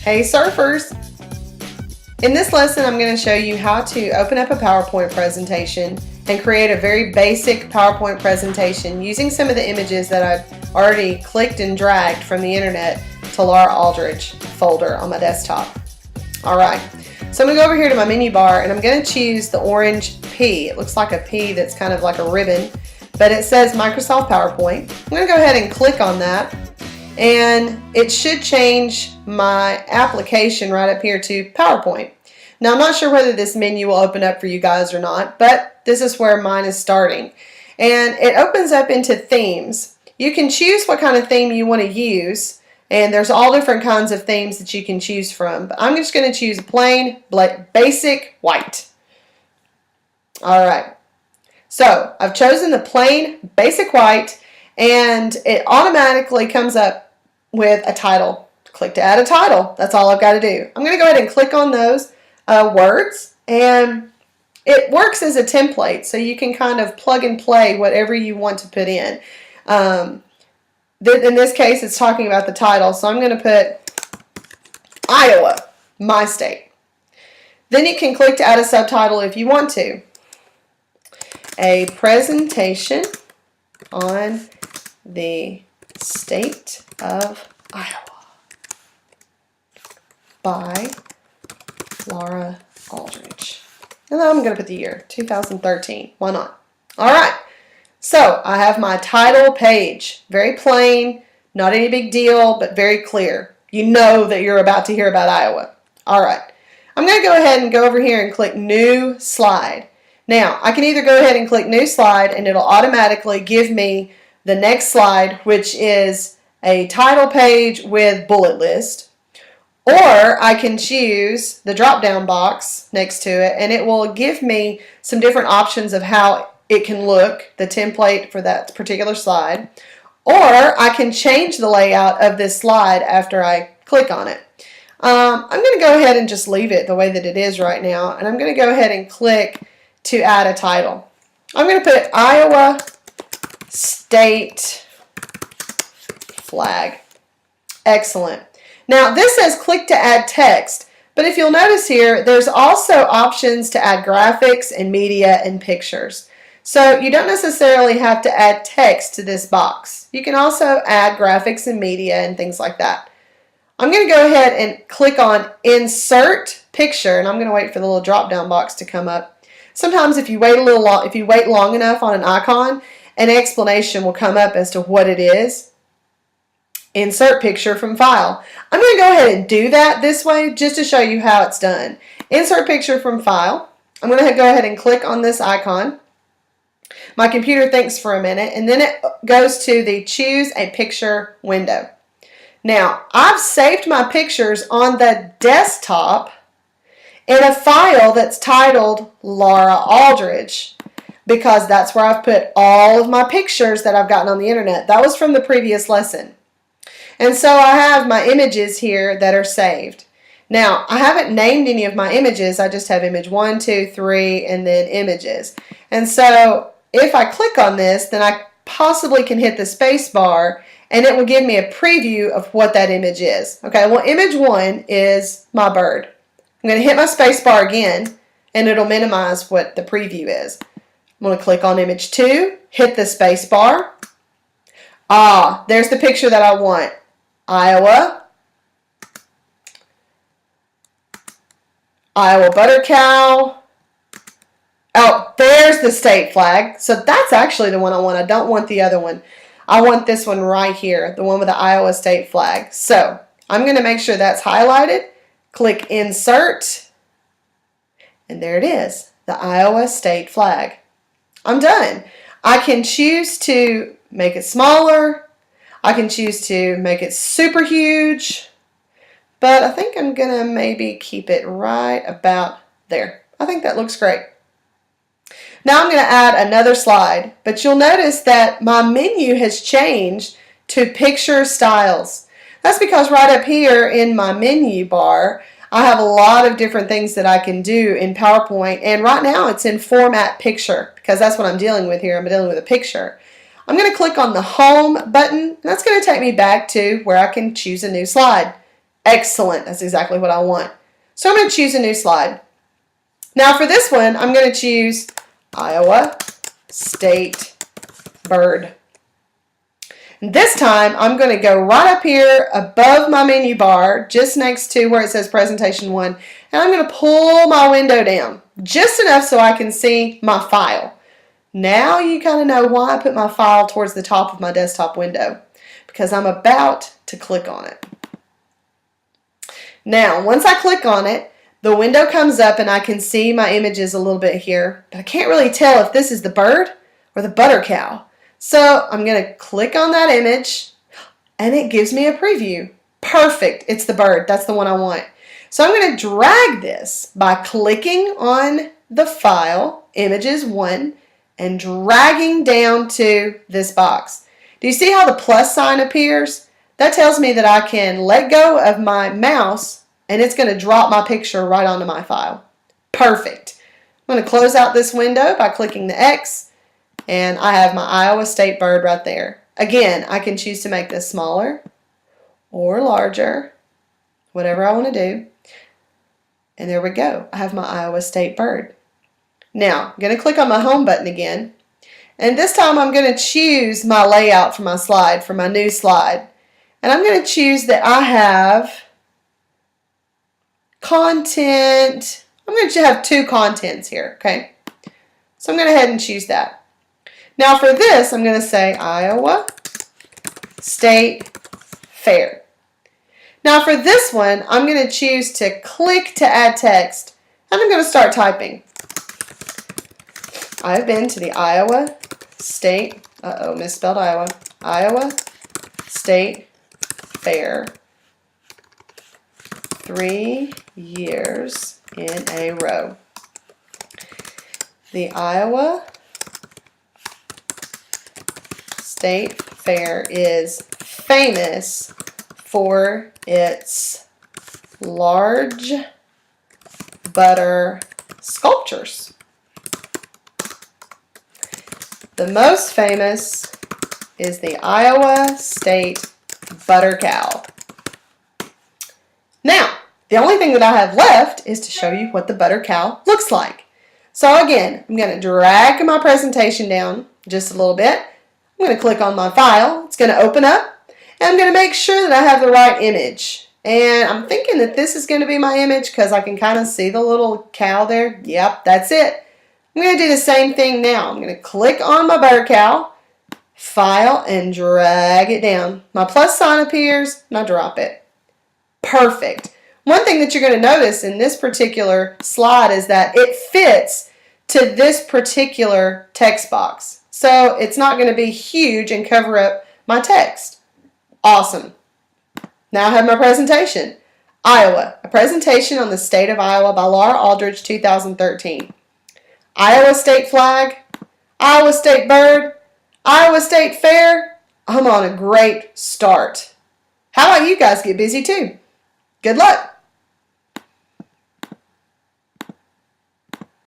Hey surfers! In this lesson I'm going to show you how to open up a PowerPoint presentation and create a very basic PowerPoint presentation using some of the images that I've already clicked and dragged from the internet to Laura Aldridge folder on my desktop. Alright, so I'm going to go over here to my menu bar and I'm going to choose the orange P. It looks like a P that's kind of like a ribbon, but it says Microsoft PowerPoint. I'm going to go ahead and click on that, and it should change my application right up here to PowerPoint. Now I'm not sure whether this menu will open up for you guys or not, but this is where mine is starting. And it opens up into themes. You can choose what kind of theme you want to use, and there's all different kinds of themes that you can choose from. But I'm just going to choose plain, basic, white. Alright, so I've chosen the plain, basic white, and it automatically comes up with a title. Click to add a title. That's all I've got to do. I'm going to go ahead and click on those words, and it works as a template, so you can kind of plug and play whatever you want to put in. In this case, it's talking about the title, so I'm going to put Iowa, my state. Then you can click to add a subtitle if you want to. A presentation on the state of Iowa by Laura Aldridge. And then I'm going to put the year, 2013. Why not? Alright, so I have my title page. Very plain, not any big deal, but very clear. You know that you're about to hear about Iowa. Alright, I'm going to go ahead and go over here and click New Slide. Now, I can either go ahead and click New Slide and it'll automatically give me the next slide, which is a title page with bullet list, or I can choose the drop down box next to it and it will give me some different options of how it can look, the template for that particular slide, or I can change the layout of this slide after I click on it. I'm going to go ahead and just leave it the way that it is right now, and I'm going to go ahead and click to add a title. I'm going to put Iowa State Flag. Excellent. Now this says click to add text, but if you'll notice here, there's also options to add graphics and media and pictures. So you don't necessarily have to add text to this box. You can also add graphics and media and things like that. I'm going to go ahead and click on Insert Picture, and I'm going to wait for the little drop down box to come up. Sometimes if you wait long enough on an icon, an explanation will come up as to what it is. Insert picture from file. I'm going to go ahead and do that this way just to show you how it's done. Insert picture from file. I'm going to go ahead and click on this icon. My computer thinks for a minute, and then it goes to the Choose a Picture window. Now, I've saved my pictures on the desktop in a file that's titled Laura Aldridge, because that's where I've put all of my pictures that I've gotten on the internet. That was from the previous lesson. And so I have my images here that are saved. Now, I haven't named any of my images. I just have image 1, 2, 3, and then images. And so if I click on this, then I possibly can hit the space bar and it will give me a preview of what that image is. Okay, well, image 1 is my bird. I'm going to hit my space bar again, and it'll minimize what the preview is. I'm going to click on image 2, hit the space bar. Ah, there's the picture that I want. Iowa. Iowa butter cow. Oh, there's the state flag. So that's actually the one I want. I don't want the other one. I want this one right here, the one with the Iowa state flag. So I'm going to make sure that's highlighted. Click Insert, and there it is, the Iowa state flag. I'm done. I can choose to make it smaller. I can choose to make it super huge, but I think I'm going to maybe keep it right about there. I think that looks great. Now I'm going to add another slide, but you'll notice that my menu has changed to Picture Styles. That's because right up here in my menu bar, I have a lot of different things that I can do in PowerPoint, and right now it's in Format Picture because that's what I'm dealing with here. I'm dealing with a picture. I'm going to click on the Home button. That's going to take me back to where I can choose a new slide. Excellent. That's exactly what I want. So I'm going to choose a new slide. Now for this one, I'm going to choose Iowa State Bird. And this time, I'm going to go right up here above my menu bar, just next to where it says Presentation 1, and I'm going to pull my window down just enough so I can see my file. Now you kind of know why I put my file towards the top of my desktop window, because I'm about to click on it. Now, once I click on it, the window comes up and I can see my images a little bit here, but I can't really tell if this is the bird or the butter cow. So I'm going to click on that image and it gives me a preview. Perfect. It's the bird. That's the one I want. So I'm going to drag this by clicking on the file, Images 1, and dragging down to this box. Do you see how the plus sign appears? That tells me that I can let go of my mouse and it's going to drop my picture right onto my file. Perfect. I'm going to close out this window by clicking the X. And I have my Iowa State bird right there. Again, I can choose to make this smaller or larger, whatever I want to do. And there we go. I have my Iowa State bird. Now, I'm going to click on my home button again. And this time I'm going to choose my layout for my slide, for my new slide. And I'm going to choose that I have content. I'm going to have 2 contents here, okay? So I'm going to go ahead and choose that. Now for this, I'm going to say Iowa State Fair. Now for this one, I'm going to choose to click to add text, and I'm going to start typing. I've been to the Iowa State, misspelled Iowa, Iowa State Fair 3 years in a row. The Iowa State Fair is famous for its large butter sculptures. The most famous is the Iowa State butter cow. Now, the only thing that I have left is to show you what the butter cow looks like. So again, I'm going to drag my presentation down just a little bit. I'm going to click on my file. It's going to open up, and I'm going to make sure that I have the right image. And I'm thinking that this is going to be my image because I can kind of see the little cow there. Yep, that's it. I'm going to do the same thing now. I'm going to click on my butter cow, file, and drag it down. My plus sign appears, and I drop it. Perfect. One thing that you're going to notice in this particular slide is that it fits to this particular text box. So it's not going to be huge and cover up my text. Awesome. Now I have my presentation. Iowa, a presentation on the state of Iowa by Laura Aldridge, 2013. Iowa State flag, Iowa State bird, Iowa State Fair. I'm on a great start. How about you guys get busy too? Good luck.